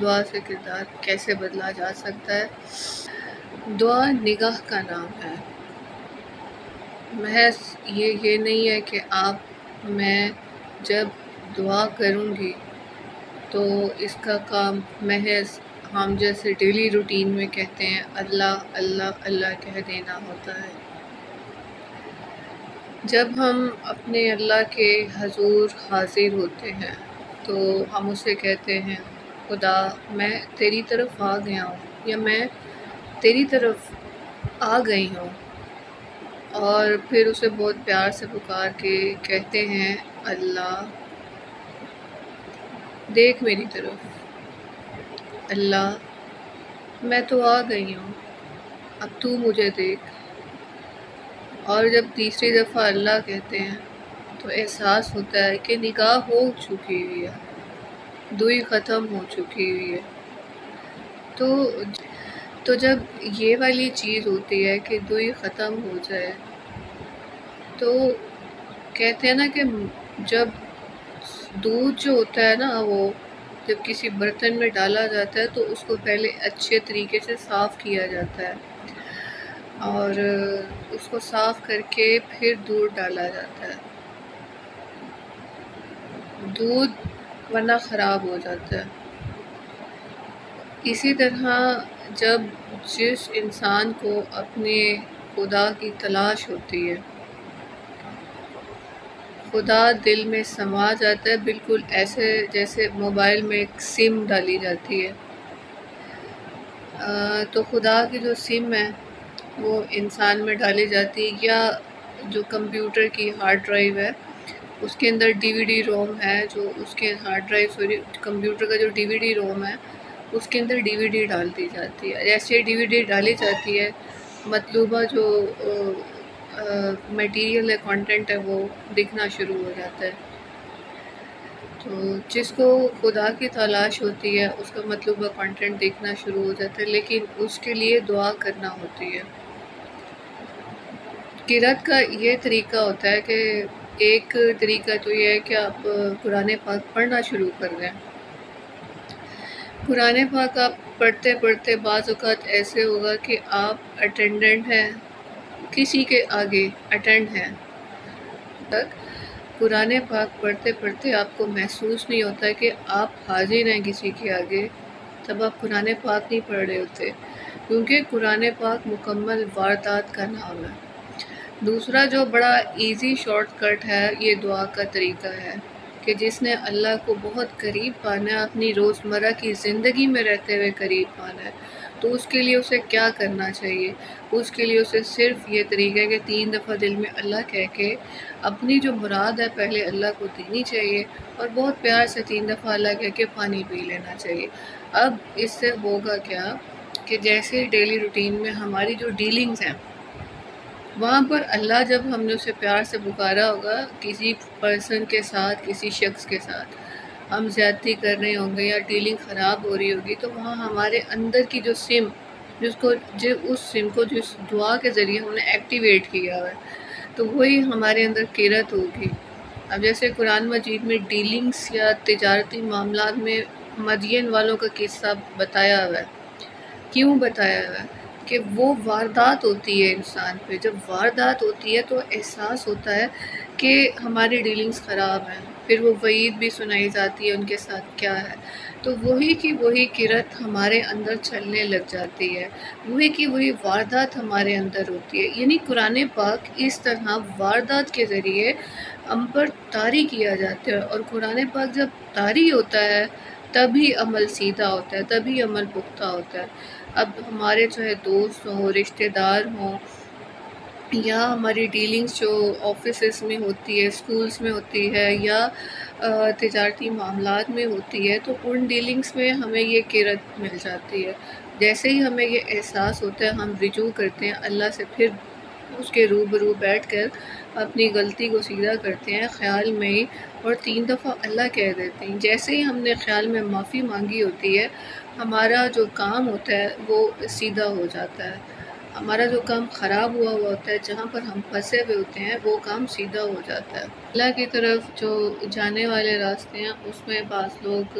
دعا سے کردار کیسے بدلا جا سکتا ہے؟ دعا نگاہ کا نام ہے۔ محض یہ نہیں ہے کہ میں جب دعا کروں گی تو اس کا کام محض ہم جیسے ڈیلی روٹین میں کہتے ہیں اللہ اللہ اللہ کہہ دینا ہوتا ہے۔ جب ہم اپنے اللہ کے حضور حاضر ہوتے ہیں تو ہم اسے کہتے ہیں خدا میں تیری طرف آ گیا ہوں یا میں تیری طرف آ گئی ہوں، اور پھر اسے بہت پیار سے پکار کے کہتے ہیں اللہ دیکھ میری طرف، اللہ میں تو آ گئی ہوں، اب تو مجھے دیکھ۔ اور جب تیسری دفعہ اللہ کہتے ہیں تو احساس ہوتا ہے کہ نگاہ ہو چکی ہوئی ہے، دوئی ختم ہو چکی ہوئی ہے۔ تو جب یہ والی چیز ہوتی ہے کہ دوئی ختم ہو جائے تو کہتے ہیں نا کہ جب دودھ جو ہوتا ہے نا وہ جب کسی برتن میں ڈالا جاتا ہے تو اس کو پہلے اچھے طریقے سے صاف کیا جاتا ہے، اور اس کو صاف کر کے پھر دودھ ڈالا جاتا ہے، دودھ ورنہ خراب ہو جاتا ہے۔ اسی طرح جب جس انسان کو اپنے خدا کی تلاش ہوتی ہے، خدا دل میں سما جاتا ہے، بالکل ایسے جیسے موبائل میں ایک سم ڈالی جاتی ہے، تو خدا کی جو سم ہے وہ انسان میں ڈالی جاتی ہے، یا جو کمپیوٹر کی ہارڈ ڈرائیو ہے اس کے اندر ڈی وی ڈی روم ہے، جو اس کے ہارڈ ڈرائیو کمپیوٹر کا جو ڈی وی ڈی روم ہے اس کے اندر ڈی وی ڈی ڈال دی جاتی ہے۔ جیسے ڈی وی ڈی ڈالی جاتی ہے مطلوبہ جو میٹیریل ہے، کانٹینٹ ہے، وہ دکھنا شروع ہو جاتا ہے۔ تو جس کو خدا کی تلاش ہوتی ہے اس کا مطلوبہ کانٹینٹ دیکھنا شروع ہو جاتا ہے، لیکن اس کے لیے دعا کرنا ہوتی ہے۔ قرأت کا یہ طریقہ ہوتا ہے کہ ایک طریقہ تو یہ ہے کہ آپ قرآن پاک پڑھنا شروع کر دیں۔ قرآن پاک آپ پڑھتے پڑھتے بعض اوقات ایسے ہوگا کہ آپ اٹینڈنٹ ہیں، کسی کے آگے اٹینڈ ہیں، تک قرآن پاک پڑھتے پڑھتے آپ کو محسوس نہیں ہوتا کہ آپ حاضر ہیں کسی کے آگے، تب آپ قرآن پاک نہیں پڑھ رہے ہوتے، کیونکہ قرآن پاک مکمل واردات کا نام ہے۔ دوسرا جو بڑا ایزی شارٹ کٹ ہے یہ دعا کا طریقہ ہے کہ جس نے اللہ کو بہت قریب پانا ہے، اپنی روزمرہ کی زندگی میں رہتے ہوئے قریب پانا ہے، تو اس کے لیے اسے کیا کرنا چاہیے؟ اس کے لیے اسے صرف یہ طریقہ ہے کہ 3 دفعہ دل میں اللہ کہہ کے اپنی جو مراد ہے پہلے اللہ کو دینی چاہیے، اور بہت پیار سے 3 دفعہ اللہ کہہ کے پانی پی لینا چاہیے۔ اب اس سے ہوگا کیا کہ جیسے ڈیلی روٹین میں ہماری جو ڈیلنگز ہیں وہاں پر اللہ جب ہم نے اسے پیار سے پکارا ہوگا، کسی پرسن کے ساتھ، کسی شخص کے ساتھ ہم زیادتی کر رہے ہوں گے یا ڈیلنگ خراب ہو رہی ہوگی، تو وہاں ہمارے اندر کی جو سم اس سم کو جس دعا کے ذریعے ہم نے ایکٹیویٹ کیا ہے تو وہی ہمارے اندر قرأت ہوگی۔ اب جیسے قرآن مجید میں ڈیلنگز یا تجارتی معاملات میں مدین والوں کا قصہ بتایا ہوا ہے، کیوں بتایا ہوا ہے؟ کہ وہ واردات ہوتی ہے انسان پہ، جب واردات ہوتی ہے تو احساس ہوتا ہے کہ ہماری ڈیلنگز خراب ہیں، پھر وہ وعید بھی سنائی جاتی ہے ان کے ساتھ کیا ہے، تو وہی کی وہی قرأت ہمارے اندر چلنے لگ جاتی ہے، وہی کی وہی واردات ہمارے اندر ہوتی ہے۔ یعنی قرآن پاک اس طرح واردات کے ذریعے ہم پر طاری کیا جاتا ہے، اور قرآن پاک جب طاری ہوتا ہے تبھی عمل سیدھا ہوتا ہے، تبھی عمل پختہ ہوتا ہے۔ اب ہمارے چاہے دوست ہوں، رشتہ دار ہوں، یا ہماری ڈیلنگز جو آفیسز میں ہوتی ہے، اسکولز میں ہوتی ہے، یا تجارتی معاملات میں ہوتی ہے، تو ان ڈیلنگز میں ہمیں یہ قرأت مل جاتی ہے۔ جیسے ہی ہمیں یہ احساس ہوتا ہے ہم رجوع کرتے ہیں اللہ سے، پھر اس کے روبرو بیٹھ کر اپنی غلطی کو سیدھا کرتے ہیں خیال میں ہی، اور 3 دفعہ اللہ کہہ دیتے ہیں۔ جیسے ہی ہم نے خیال میں معافی مانگی ہوتی ہے ہمارا جو کام ہوتا ہے وہ سیدھا ہو جاتا ہے، ہمارا جو کام خراب ہوا ہوتا ہے، جہاں پر ہم پھنسے ہوئے ہوتے ہیں، وہ کام سیدھا ہو جاتا ہے۔ اللہ کی طرف جو جانے والے راستے ہیں اس میں بعض لوگ